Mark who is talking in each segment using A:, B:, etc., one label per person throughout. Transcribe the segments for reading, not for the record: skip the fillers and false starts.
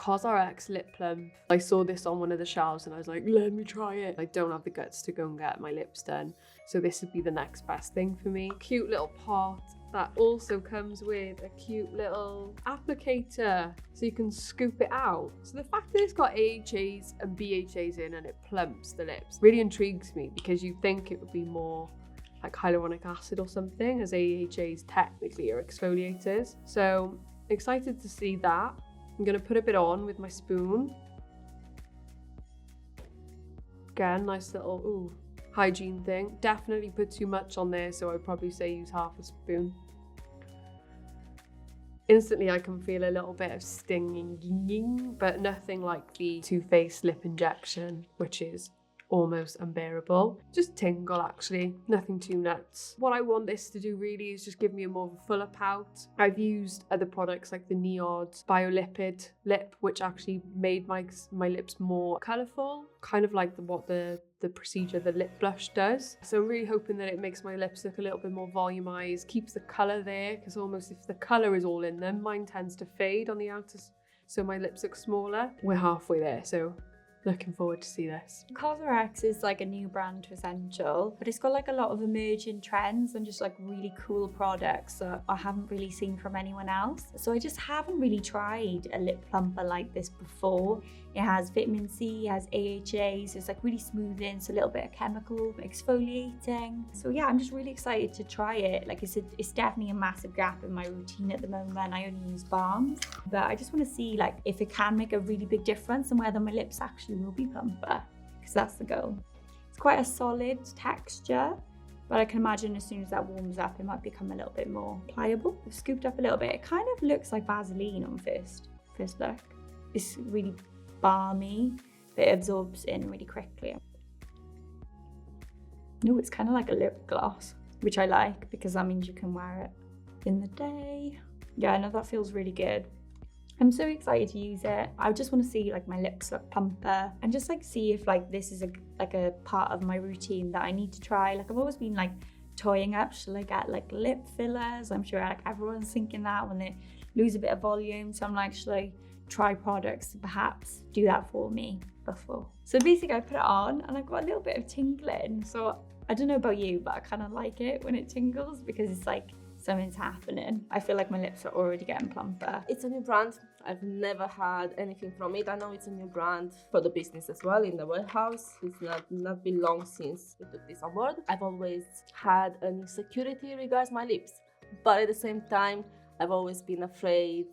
A: COSRX lip plump. I saw this on one of the shelves and I was like, let me try it. I don't have the guts to go and get my lips done, so this would be the next best thing for me. Cute little pot that also comes with a cute little applicator so you can scoop it out. So the fact that it's got AHAs and BHAs in and it plumps the lips really intrigues me, because you think it would be more like hyaluronic acid or something, as AHAs technically are exfoliators. So excited to see that. I'm gonna put a bit on with my spoon. Again, nice little hygiene thing. Definitely put too much on there, so I'd probably say use half a spoon. Instantly I can feel a little bit of stinging, but nothing like the Too Faced lip injection, which is almost unbearable. Just tingle actually, nothing too nuts. What I want this to do really is just give me a more of a fuller pout. I've used other products like the Neod Biolipid lip, which actually made my lips more colourful, kind of like what the procedure the lip blush does. So I'm really hoping that it makes my lips look a little bit more volumized, keeps the colour there, because almost if the colour is all in them, mine tends to fade on the outer, so my lips look smaller. We're halfway there, so looking forward to see this.
B: COSRX is like a new brand to Essential, but it's got like a lot of emerging trends and just like really cool products that I haven't really seen from anyone else. So I just haven't really tried a lip plumper like this before. It has vitamin C, it has AHAs, it's like really smoothing, so a little bit of chemical exfoliating. So yeah, I'm just really excited to try it. Like it's definitely a massive gap in my routine at the moment. I only use balms, but I just want to see like if it can make a really big difference and whether my lips actually will be plumper, because that's the goal. It's quite a solid texture, but I can imagine as soon as that warms up, it might become a little bit more pliable. I've scooped up a little bit. It kind of looks like Vaseline on first look. It's really balmy, but it absorbs in really quickly. No, it's kind of like a lip gloss, which I like because that means you can wear it in the day. Yeah, no, that feels really good. I'm so excited to use it. I just want to see like my lips look plumper and just like see if like this is a part of my routine that I need to try. Like I've always been like toying up, shall I get like lip fillers? I'm sure like everyone's thinking that when they lose a bit of volume. So I'm like, should I try products to perhaps do that for me before? So basically I put it on and I've got a little bit of tingling. So I don't know about you, but I kind of like it when it tingles because it's like something's happening. I feel like my lips are already getting plumper.
C: It's a new brand. I've never had anything from it. I know it's a new brand for the business as well in the warehouse. It's not been long since we took this on board. I've always had an insecurity regards my lips, but at the same time, I've always been afraid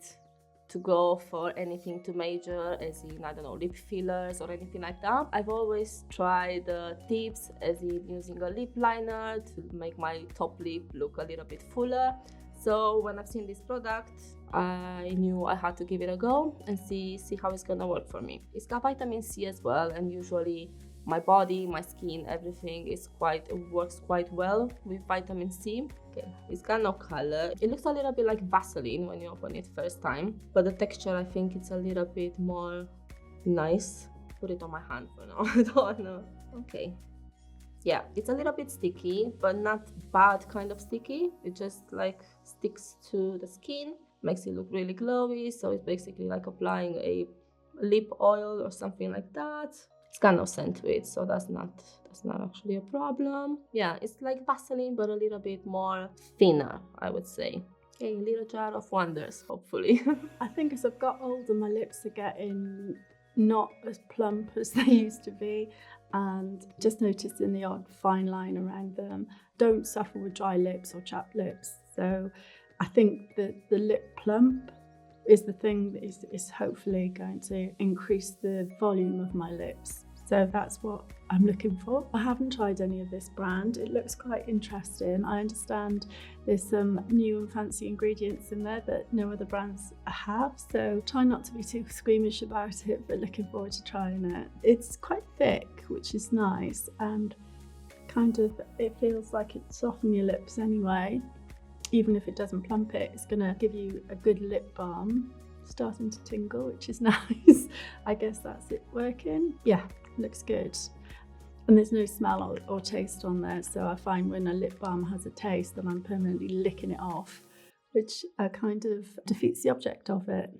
C: to go for anything too major, as in, I don't know, lip fillers or anything like that. I've always tried tips, as in using a lip liner to make my top lip look a little bit fuller. So when I've seen this product, I knew I had to give it a go and see how it's gonna work for me. It's got vitamin C as well, and usually my body, my skin, everything works quite well with vitamin C. Okay, it's got no color. It looks a little bit like Vaseline when you open it first time, but the texture, I think it's a little bit more nice. Put it on my hand for now. I don't know. Okay. Yeah, it's a little bit sticky, but not bad kind of sticky. It just like sticks to the skin, makes it look really glowy. So it's basically like applying a lip oil or something like that. It's got no scent to it, so that's not actually a problem. Yeah, it's like Vaseline, but a little bit more thinner, I would say. Okay, a little jar of wonders, hopefully.
D: I think as I've got older, my lips are getting not as plump as they used to be, and just noticing the odd fine line around them. Don't suffer with dry lips or chapped lips, so I think that the lip plump is the thing that is hopefully going to increase the volume of my lips. So that's what I'm looking for. I haven't tried any of this brand. It looks quite interesting. I understand there's some new and fancy ingredients in there that no other brands have. So try not to be too squeamish about it, but looking forward to trying it. It's quite thick, which is nice, and kind of it feels like it softens your lips anyway. Even if it doesn't plump it, it's gonna give you a good lip balm. Starting to tingle, which is nice. I guess that's it working. Yeah, looks good. And there's no smell or taste on there, so I find when a lip balm has a taste, then I'm permanently licking it off, which kind of defeats the object of it.